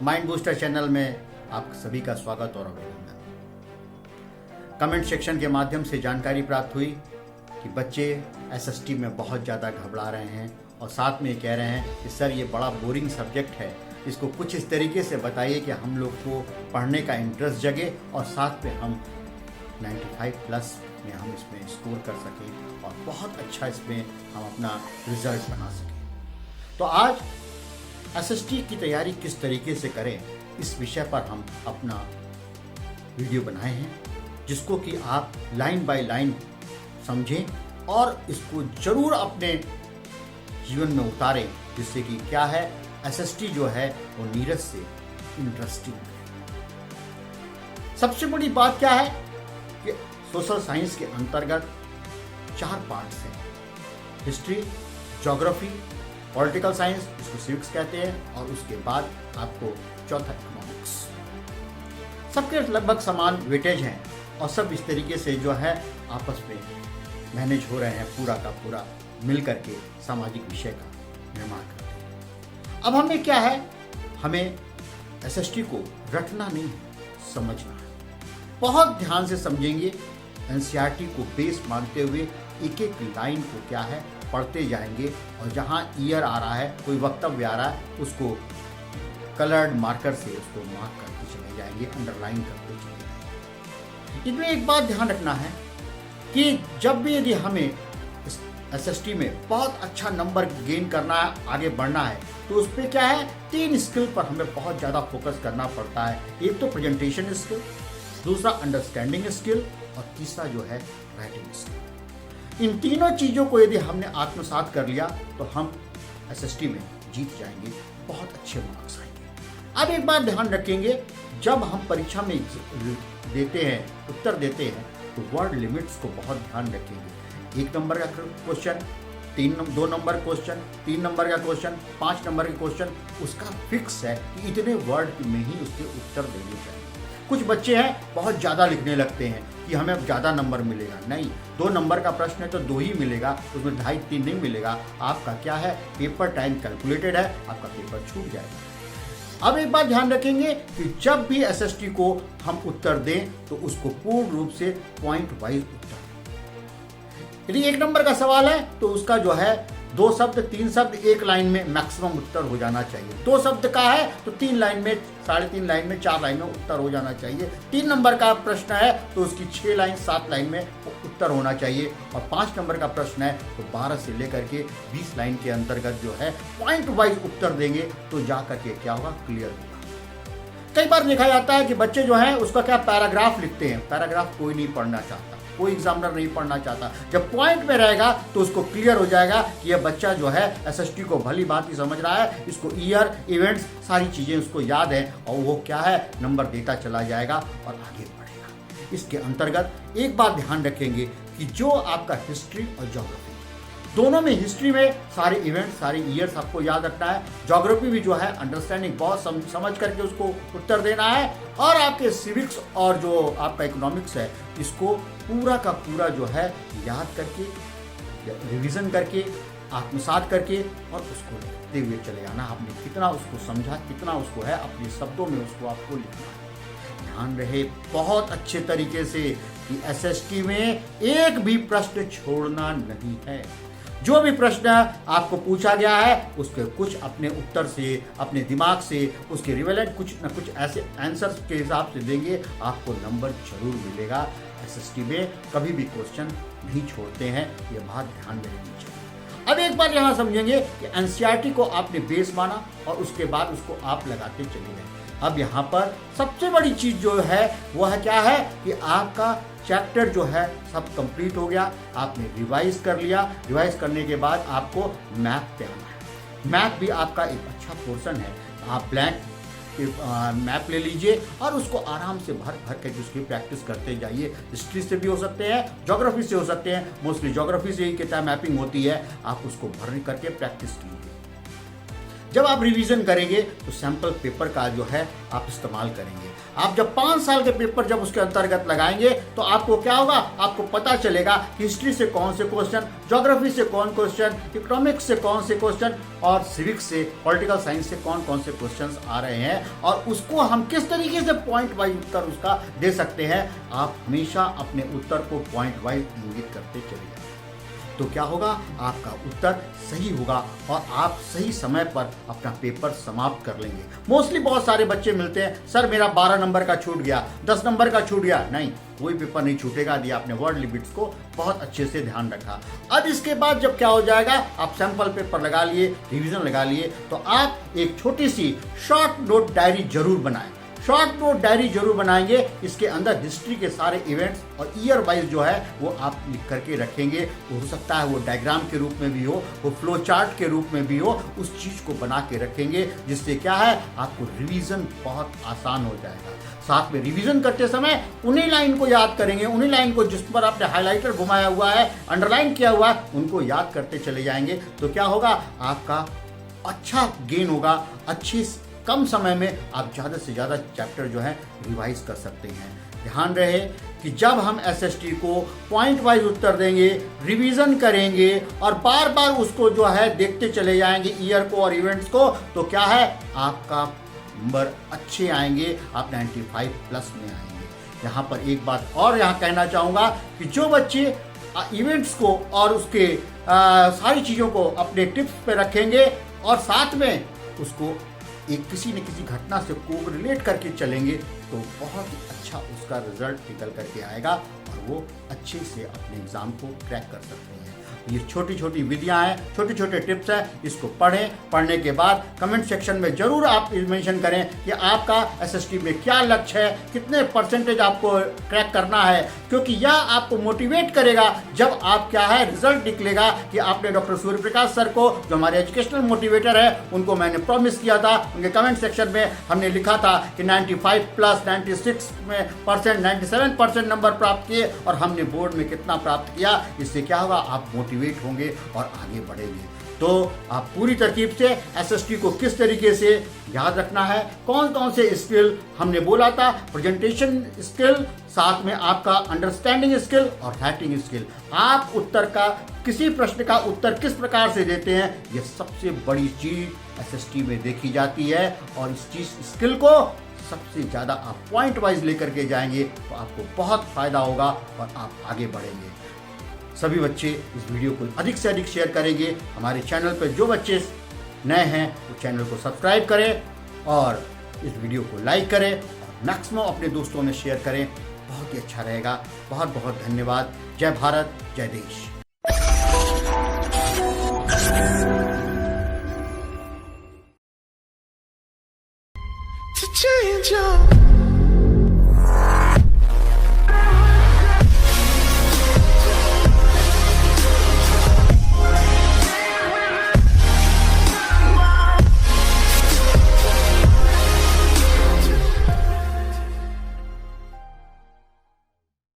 Mind booster channel में आप सभी का स्वागत और अभिनंदन। कमेंट सेक्शन के माध्यम से जानकारी प्राप्त हुई कि बच्चे एसएसटी में बहुत ज़्यादा घबरा रहे हैं और साथ में कह रहे हैं कि सर ये बड़ा बोरिंग सब्जेक्ट है, इसको कुछ इस तरीके से बताइए कि हम लोग को पढ़ने का इंटरेस्ट जगे और साथ में हम 95 प्लस में हम इसमें स्कोर कर सकें और बहुत अच्छा इसमें हम अपना रिजल्ट बना सकें। तो आज एसएसटी की तैयारी किस तरीके से करें, इस विषय पर हम अपना वीडियो बनाए हैं, जिसको कि आप लाइन बाय लाइन समझें और इसको जरूर अपने जीवन में उतारें, जिससे कि क्या है एसएसटी जो है वो नीरज से इंटरेस्टिंग है। सबसे बड़ी बात क्या है कि सोशल साइंस के अंतर्गत 4 पार्ट्स हैं, हिस्ट्री, ज्योग्राफी, पॉलिटिकल साइंस, इसको सिविक्स कहते हैं, और उसके बाद आपको चौथा इकोनॉमिक्स। सबके लगभग समान वेटेज हैं और सब इस तरीके से जो है आपस में मैनेज हो रहे हैं, पूरा का पूरा मिल करके सामाजिक विषय का निर्माण करते हैं। अब हमें क्या है, हमें एसएसटी को रटना नहीं है, समझना है। बहुत ध्यान से समझेंगे, एनसीईआरटी को बेस मानते हुए एक एक लाइन को क्या है पढ़ते जाएंगे, और जहाँ ईयर आ रहा है, कोई वक्तव्य आ रहा है, उसको कलर्ड मार्कर से उसको मार्क करते चले जाएंगे, अंडरलाइन करते चले जाएंगे। इसमें एक बात ध्यान रखना है कि जब भी यदि हमें एसएसटी में बहुत अच्छा नंबर गेन करना है, आगे बढ़ना है, तो उस पर क्या है 3 स्किल पर हमें बहुत ज़्यादा फोकस करना पड़ता है। एक तो प्रेजेंटेशन स्किल, दूसरा अंडरस्टैंडिंग स्किल, और तीसरा जो है राइटिंग स्किल। इन तीनों चीज़ों को यदि हमने आत्मसात कर लिया तो हम एसएसटी में जीत जाएंगे, बहुत अच्छे मार्क्स आएंगे। अब एक बात ध्यान रखेंगे, जब हम परीक्षा में देते हैं, उत्तर देते हैं, तो वर्ड लिमिट्स को बहुत ध्यान रखेंगे। 1 नंबर का क्वेश्चन, 2 नंबर क्वेश्चन, 3 नंबर का क्वेश्चन, 5 नंबर के क्वेश्चन, उसका फिक्स है कि इतने वर्ड में ही उसके उत्तर देने चाहिए। कुछ बच्चे हैं बहुत ज़्यादा लिखने लगते हैं कि हमें अब ज़्यादा नंबर मिलेगा, नहीं, 2 नंबर का प्रश्न है तो 2 ही मिलेगा, उसमें 2.5-3 नहीं मिलेगा। आपका क्या है, पेपर टाइम कैलकुलेटेड है, आपका पेपर छूट जाएगा। अब एक बात ध्यान रखेंगे कि जब भी एसएसटी को हम उत्तर दें तो उसको पूर्ण रूप से पॉइंट वाइज उत्तर दें। यदि 1 नंबर का सवाल है तो उसका जो है 2 शब्द 3 शब्द 1 लाइन में मैक्सिमम उत्तर हो जाना चाहिए। 2 शब्द का है तो 3 लाइन में, 3.5 लाइन में, 4 लाइन में उत्तर हो जाना चाहिए। 3 नंबर का प्रश्न है तो उसकी 6 लाइन 7 लाइन में उत्तर होना चाहिए, और 5 नंबर का प्रश्न है तो 12 से लेकर के 20 लाइन के अंतर्गत जो है पॉइंट वाइज उत्तर देंगे तो जा करके क्या होगा, क्लियर होगा। कई बार देखा जाता है कि बच्चे जो है उसका क्या पैराग्राफ लिखते हैं, पैराग्राफ कोई नहीं पढ़ना चाहता, कोई एग्जामिनर नहीं पढ़ना चाहता। जब पॉइंट में रहेगा तो उसको क्लियर हो जाएगा कि यह बच्चा जो है एसएसटी को भली भांति समझ रहा है, इसको ईयर, इवेंट्स, सारी चीज़ें उसको याद है, और वो क्या है नंबर देता चला जाएगा और आगे बढ़ेगा। इसके अंतर्गत एक बात ध्यान रखेंगे कि जो आपका हिस्ट्री और ज्योग्राफी, दोनों में हिस्ट्री में सारे इवेंट्स, सारे ईयर्स आपको याद रखना है, ज्योग्राफी भी जो है अंडरस्टैंडिंग बहुत समझ करके उसको उत्तर देना है, और आपके सिविक्स और जो आपका इकोनॉमिक्स है इसको पूरा का पूरा जो है याद करके, रिवीजन करके, आत्मसात करके और उसको लिखते हुए चले जाना। आपने कितना उसको समझा, कितना उसको है, अपने शब्दों में उसको आपको लिखना है। ध्यान रहे बहुत अच्छे तरीके से कि एसएसटी में एक भी प्रश्न छोड़ना नहीं है। जो भी प्रश्न आपको पूछा गया है उसके कुछ अपने उत्तर से, अपने दिमाग से उसके रिलेवेंट कुछ न कुछ ऐसे आंसर्स के हिसाब से देंगे, आपको नंबर जरूर मिलेगा। एसएसटी में कभी भी क्वेश्चन नहीं छोड़ते हैं, ये बात ध्यान में रखनी चाहिए। अब एक बार यहाँ समझेंगे कि एनसीईआरटी को आपने बेस माना और उसके बाद उसको आप लगाते चले गए। अब यहाँ पर सबसे बड़ी चीज़ जो है वो है क्या है कि आपका चैप्टर जो है सब कंप्लीट हो गया, आपने रिवाइज कर लिया। रिवाइज करने के बाद आपको मैथ पे आना है। मैथ भी आपका एक अच्छा पोर्शन है, आप ब्लैंक मैप ले लीजिए और उसको आराम से भर के उसकी प्रैक्टिस करते जाइए। हिस्ट्री से भी हो सकते हैं, ज्योग्राफी से हो सकते हैं, मोस्टली ज्योग्राफी से ही किताब मैपिंग होती है, आप उसको भर करके प्रैक्टिस कीजिए। जब आप रिवीजन करेंगे तो सैंपल पेपर का जो है आप इस्तेमाल करेंगे। आप जब 5 साल के पेपर जब उसके अंतर्गत लगाएंगे तो आपको क्या होगा, आपको पता चलेगा कि हिस्ट्री से कौन से क्वेश्चन, ज्योग्राफी से कौन क्वेश्चन, इकोनॉमिक्स से कौन से क्वेश्चन और सिविक्स से, पॉलिटिकल साइंस से कौन कौन से क्वेश्चंस आ रहे हैं और उसको हम किस तरीके से पॉइंट वाइज उत्तर उसका दे सकते हैं। आप हमेशा अपने उत्तर को पॉइंट वाइज इंगित करते चलिए, तो क्या होगा, आपका उत्तर सही होगा और आप सही समय पर अपना पेपर समाप्त कर लेंगे। मोस्टली बहुत सारे बच्चे मिलते हैं, सर मेरा 12 नंबर का छूट गया, 10 नंबर का छूट गया। नहीं, कोई पेपर नहीं छूटेगा यदि आपने वर्ड लिमिट्स को बहुत अच्छे से ध्यान रखा। अब इसके बाद जब क्या हो जाएगा, आप सैंपल पेपर लगा लिए, रिवीजन लगा लिए, तो आप एक छोटी सी शॉर्ट नोट डायरी जरूर बनाएं। शॉर्ट नोट डायरी जरूर बनाएंगे, इसके अंदर हिस्ट्री के सारे इवेंट्स और ईयर वाइज जो है वो आप लिख करके रखेंगे। हो सकता है वो डायग्राम के रूप में भी हो, वो फ्लो चार्ट के रूप में भी हो, उस चीज़ को बना के रखेंगे, जिससे क्या है आपको रिवीजन बहुत आसान हो जाएगा। साथ में रिवीजन करते समय उन्हीं लाइन को याद करेंगे, उन्हीं लाइन को जिस पर आपने हाईलाइटर घुमाया हुआ है, अंडरलाइन किया हुआ है, उनको याद करते चले जाएंगे। तो क्या होगा, आपका अच्छा गेन होगा, अच्छी कम समय में आप ज़्यादा से ज़्यादा चैप्टर जो है रिवाइज कर सकते हैं। ध्यान रहे कि जब हम एसएसटी को पॉइंट वाइज उत्तर देंगे, रिवीजन करेंगे और बार बार उसको जो है देखते चले जाएंगे ईयर को और इवेंट्स को, तो क्या है आपका नंबर अच्छे आएंगे, आप 95 प्लस में आएंगे। यहाँ पर एक बात और यहाँ कहना चाहूँगा कि जो बच्चे इवेंट्स को और उसके सारी चीज़ों को अपने टिप्स पे रखेंगे और साथ में उसको एक किसी न किसी घटना से को रिलेट करके चलेंगे, तो बहुत ही अच्छा उसका रिजल्ट निकल करके आएगा और वो अच्छे से अपने एग्ज़ाम को क्रैक कर सकते हैं। ये छोटी छोटी विधियां हैं, छोटे छोटे टिप्स हैं, इसको पढ़ें। पढ़ने के बाद कमेंट सेक्शन में ज़रूर आप मेंशन करें कि आपका एसएसटी में क्या लक्ष्य है, कितने परसेंटेज आपको क्रैक करना है, क्योंकि यह आपको मोटिवेट करेगा जब आप क्या है रिजल्ट निकलेगा कि आपने डॉक्टर सूर्य प्रकाश सर को, जो हमारे एजुकेशनल मोटिवेटर है, उनको मैंने प्रॉमिस किया था, उनके कमेंट सेक्शन में हमने लिखा था कि 95 प्लस 96 % 97% नंबर प्राप्त किए और हमने बोर्ड में कितना प्राप्त किया। इससे क्या होगा, आप मोटिवेट होंगे और आगे बढ़ेंगे। तो आप पूरी तरकीब से एसएसटी को किस तरीके से याद रखना है, कौन कौन से स्किल हमने बोला था, प्रेजेंटेशन स्किल, साथ में आपका अंडरस्टैंडिंग स्किल और राइटिंग स्किल। आप उत्तर का, किसी प्रश्न का उत्तर किस प्रकार से देते हैं, यह सबसे बड़ी चीज एसएसटी में देखी जाती है और इस चीज स्किल को सबसे ज़्यादा आप पॉइंट वाइज लेकर के जाएंगे तो आपको बहुत फायदा होगा और आप आगे बढ़ेंगे। सभी बच्चे इस वीडियो को अधिक से अधिक शेयर करेंगे। हमारे चैनल पर जो बच्चे नए हैं वो चैनल को सब्सक्राइब करें और इस वीडियो को लाइक करें और मैक्सिमम अपने दोस्तों में शेयर करें, बहुत ही अच्छा रहेगा। बहुत बहुत धन्यवाद। जय भारत, जय देश। Change your